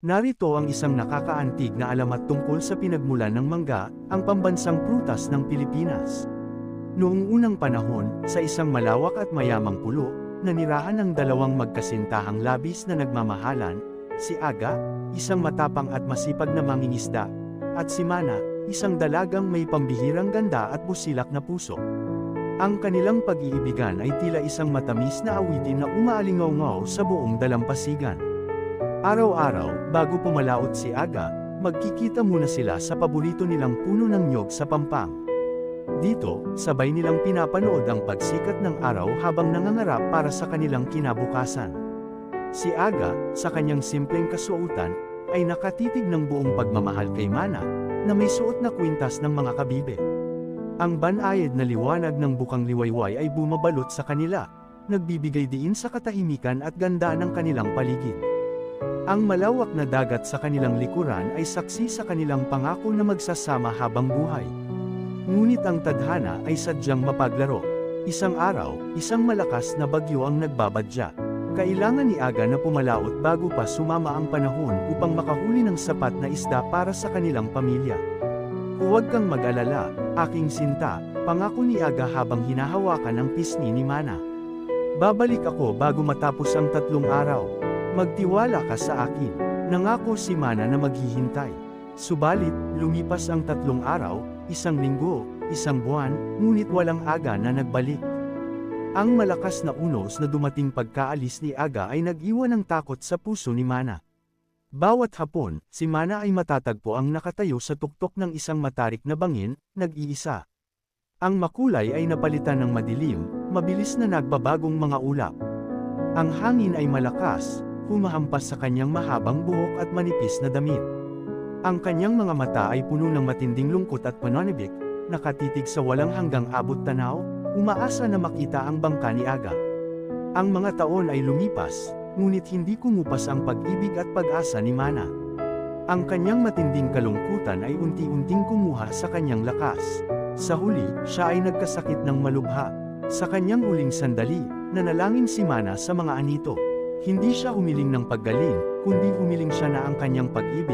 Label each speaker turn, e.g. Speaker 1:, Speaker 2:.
Speaker 1: Narito ang isang nakakaantig na alamat tungkol sa pinagmulan ng mangga, ang pambansang prutas ng Pilipinas. Noong unang panahon, sa isang malawak at mayamang pulo, nanirahan ang dalawang magkasintahang labis na nagmamahalan, si Aga, isang matapang at masipag na mangingisda, at si Mana, isang dalagang may pambihirang ganda at busilak na puso. Ang kanilang pag-iibigan ay tila isang matamis na awitin na umaalingaw-ngaw sa buong dalampasigan. Araw-araw, bago pumalaot si Aga, magkikita muna sila sa paborito nilang puno ng niyog sa Pampang. Dito, sabay nilang pinapanood ang pagsikat ng araw habang nangangarap para sa kanilang kinabukasan. Si Aga, sa kanyang simpleng kasuotan, ay nakatitig ng buong pagmamahal kay Mana, na may suot na kwintas ng mga kabibe. Ang banayad na liwanag ng bukang liwayway ay bumabalot sa kanila, nagbibigay diin sa katahimikan at ganda ng kanilang paligid. Ang malawak na dagat sa kanilang likuran ay saksi sa kanilang pangako na magsasama habang buhay. Ngunit ang tadhana ay sadyang mapaglaro. Isang araw, isang malakas na bagyo ang nagbabadya. Kailangan ni Aga na pumalaot bago pa sumama ang panahon upang makahuli ng sapat na isda para sa kanilang pamilya. Huwag kang mag-alala, aking sinta, pangako ni Aga habang hinahawakan ang pisngi ni Mana. Babalik ako bago matapos ang 3 araw. Magtiwala ka sa akin. Nangako si Mana na maghihintay. Subalit, lumipas ang 3 araw, 1 linggo, 1 buwan, ngunit walang Aga na nagbalik. Ang malakas na unos na dumating pagkaalis ni Aga ay nag-iwan ng takot sa puso ni Mana. Bawat hapon, si Mana ay matatagpo ang nakatayo sa tuktok ng isang matarik na bangin, nag-iisa. Ang makulay ay napalitan ng madilim, mabilis na nagbabagong mga ulap. Ang hangin ay malakas, humahampas sa kanyang mahabang buhok at manipis na damit. Ang kanyang mga mata ay puno ng matinding lungkot at pananabik, nakatitig sa walang hanggang abot tanaw, umaasa na makita ang bangka ni Aga. Ang mga taon ay lumipas, ngunit hindi kumupas ang pag-ibig at pag-asa ni Mana. Ang kanyang matinding kalungkutan ay unti-unting kumuha sa kanyang lakas. Sa huli, siya ay nagkasakit ng malubha. Sa kanyang huling sandali, nanalangin si Mana sa mga anito. Hindi siya humiling ng paggaling, kundi humiling siya na ang kanyang pag-ibig